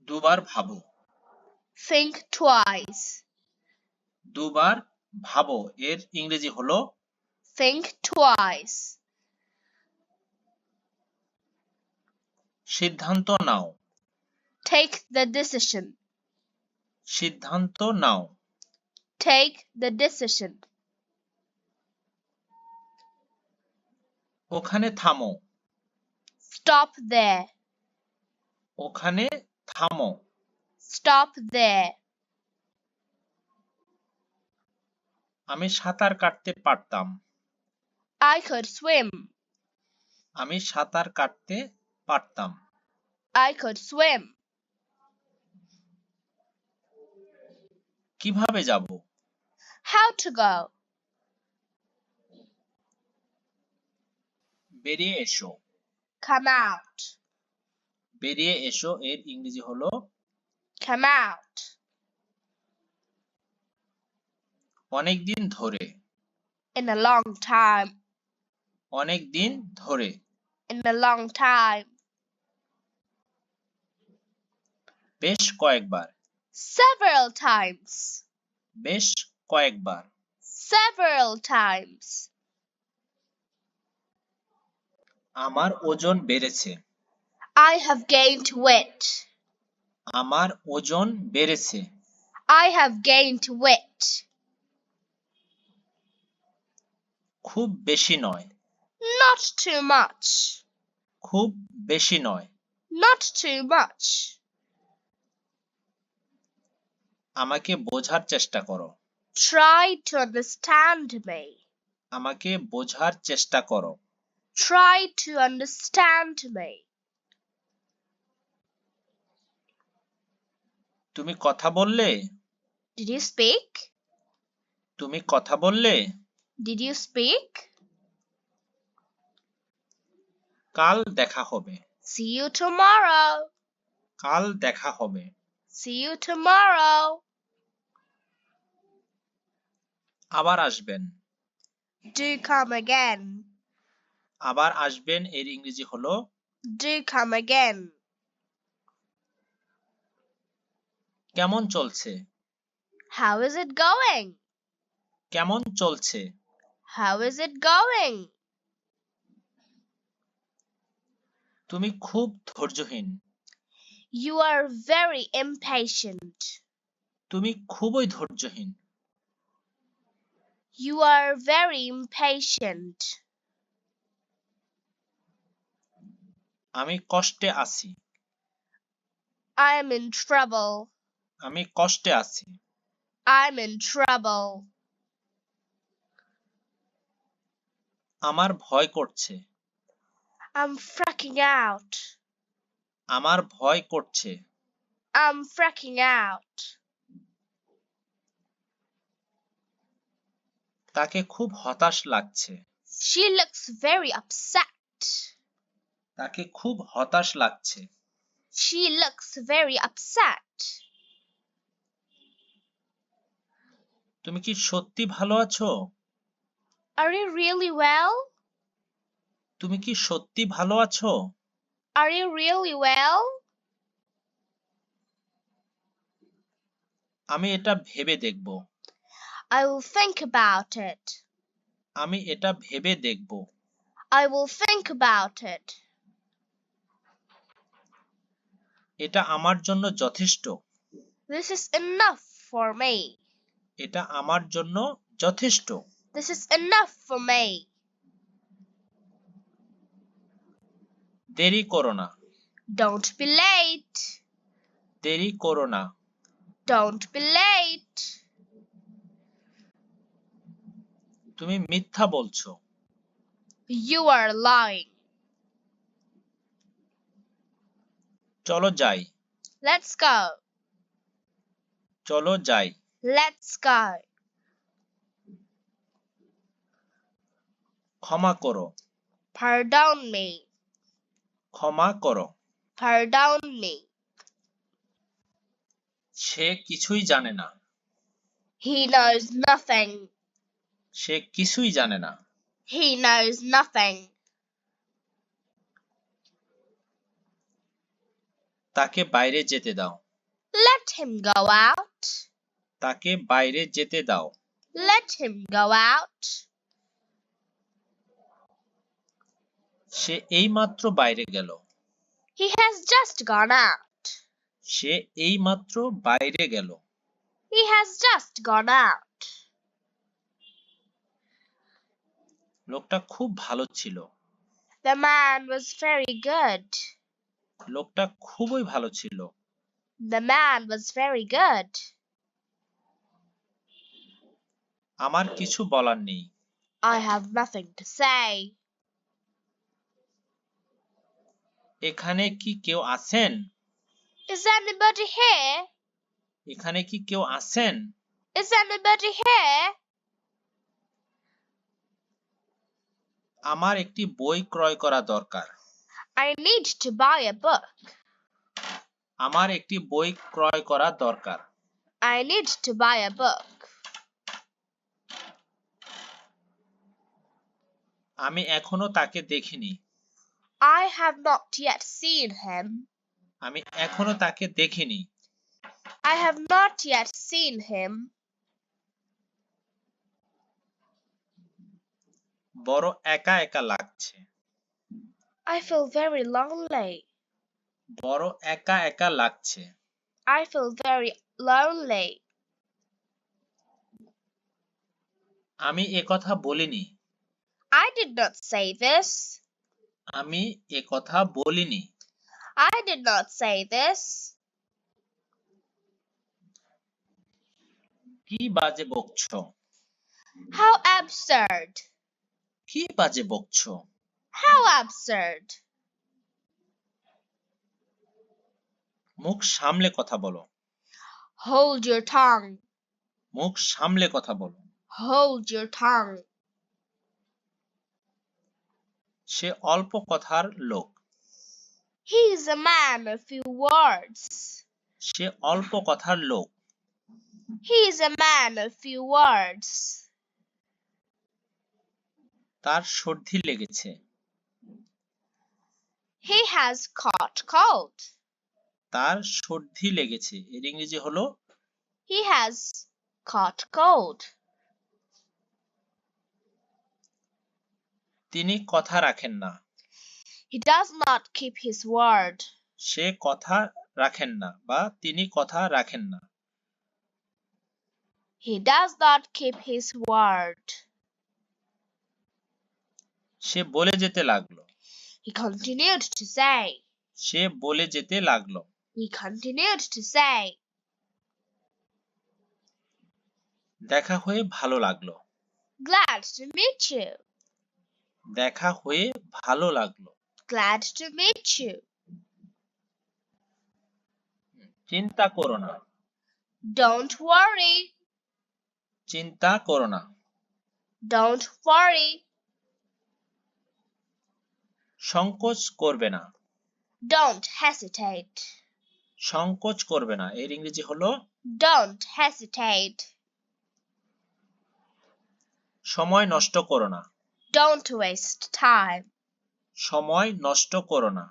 দুবার ভাবো। Think twice. দুবার ভাবো এর ইংরেজি হলো Think twice. সিদ্ধান্ত নাও। Take the decision. সিদ্ধান্ত নাও। Take the decision. ওখানে থামো। Stop there. ওখানে থামো। Stop there. আমি সাঁতার কাটতে পারতাম। I could swim. আমি সাঁতার কাটতে পারতাম। I could swim. কিভাবে যাব? How to go? বেরিয়ে এসো। Come out. বেরিয়ে এসো এর ইংরেজি হলো Come out. অনেকদিন ধরে। In a long time. অনেকদিন ধরে। In a long time. বেশ কয়েকবার। Several times. বেশ কয়েকবার। Several times. আমার ওজন বেড়েছে। I have gained weight. আমার ওজন বেড়েছে। I have gained weight. খুব বেশি নয়। Not too much. খুব বেশি নয়। Not too much. আমাকে বোঝার চেষ্টা করো। Try to understand me. আমাকে বোঝার চেষ্টা করো। Try to understand me. তুমি কথা বললে? Did you speak? তুমি কথা বললে? Did you speak? কাল দেখা হবে। See you tomorrow. কাল দেখা হবে। See you tomorrow. আবার আসবেন। Do come again. আবার আসবেন এর ইংরেজি হলো Do come again. কেমন চলছে? How is it going? কেমন চলছে? How is it going? তুমি খুব ধৈর্যহীন। You are very impatient. তুমি খুবই ধৈর্যহীন। You are very impatient. আমি কষ্টে আছি। I am in trouble. আমি কষ্টে আছি। I'm in trouble. আমার ভয় করছে। I'm freaking out. আমার ভয় করছে। I'm freaking out. তাকে খুব হতাশ লাগছে। She looks very upset. তাকে খুব হতাশ লাগছে। She looks very upset. তুমি কি সত্যি ভালো আছো? Are you really well? তুমি কি সত্যি ভালো আছো? Are you really well? আমি এটা ভেবে দেখব। I will think about it. আমি এটা ভেবে দেখব। I will think about it. এটা আমার জন্য যথেষ্ট। This is enough for me. এটা আমার জন্য যথেষ্ট। This is enough for me. দেরি করো না। Don't be late. দেরি করো না। Don't be late. তুমি মিথ্যা বলছো। You are lying. চলো যাই। Let's go. চলো যাই। Let's go. ক্ষমা করো। Pardon me. ক্ষমা করো। Pardon me. সে কিছুই জানে না। He knows nothing. সে কিছুই জানে না। He knows nothing. তাকে বাইরে যেতে দাও। Let him go out. তাকে বাইরে যেতে দাও। Let him go out. সে এইমাত্র বাইরে গেল। He has just gone out. সে এইমাত্র বাইরে গেল। He has just gone out. লোকটা খুব ভালো ছিল। The man was very good. লোকটা খুবই ভালো ছিল। The man was very good. আমার কিছু বলার নেই। I have nothing to say. এখানে কি কেউ আছেন? Is anybody here? এখানে কি কেউ আছেন? Is anybody here? আমার একটি বই ক্রয় করা দরকার। I need to buy a book. আমার একটি বই ক্রয় করা দরকার। I need to buy a book. আমি এখনো তাকে দেখিনি। I have not yet seen him. আমি এখনো তাকে দেখিনি। I have not yet seen him. বড় একা একা লাগছে। I feel very lonely. বড় একা একা লাগছে। I feel very lonely. আমি একথা বলিনি। I did not say this. আমি একথা বলিনি। I did not say this. কি বাজে বকছো? How absurd. কি বাজে বকছো? How absurd. মুখ সামলে কথা বলো। Hold your tongue. মুখ সামলে কথা বলো। Hold your tongue. সে অল্প কথার লোক। He is a man of few words. সে অল্প কথার লোক। He is a man of few words. তার সর্দি লেগেছে। He has caught cold. তার সর্দি লেগেছে। এর ইংরেজি হলো He has caught cold. তিনি কথা রাখেন না। He does not keep his word. সে কথা রাখেন না বা তিনি কথা রাখেন না। He does not keep his word. সে বলে যেতে লাগলো। He continued to say. সে বলে যেতে লাগলো। He continued to say. দেখা হয়ে ভালো লাগলো। Glad to meet you. দেখা হয়ে ভালো লাগলো। Glad to meet you. চিন্তা করো না। Don't worry. চিন্তা করো না। Don't worry. সংকোচ করবে না। Don't hesitate. সংকোচ করবে না। এর ইংরেজি হলো Don't hesitate. সময় নষ্ট করো না। Don't waste time. সময় নষ্ট করো না।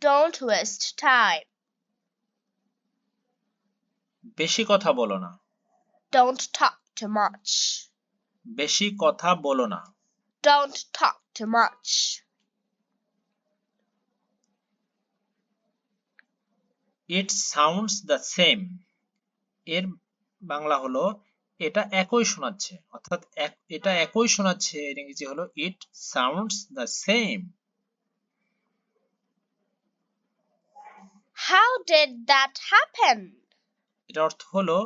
Don't waste time. বেশি কথা বলো না। Don't talk too much. বেশি কথা বলো না। Don't talk too much. It sounds the same. এর বাংলা হলো এটা একই শোনাচ্ছে। অর্থাৎ এটা একই শোনাচ্ছে। এর ইংরেজি হলো it sounds the same. How did that happen? এর অর্থ হলো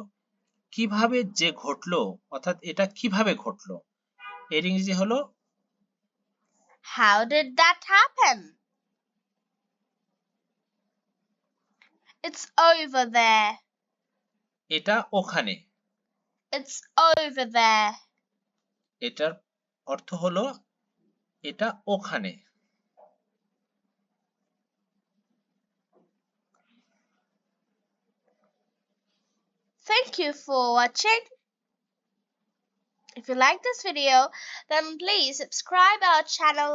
কিভাবে যে ঘটলো, অর্থাৎ এটা কিভাবে ঘটলো। এর ইংরেজি হলো How did that happen? It's over there. এটা ওখানে। It's over there. এটার অর্থ হলো এটা ওখানে। Thank you for watching. If you like this video, then please subscribe our channel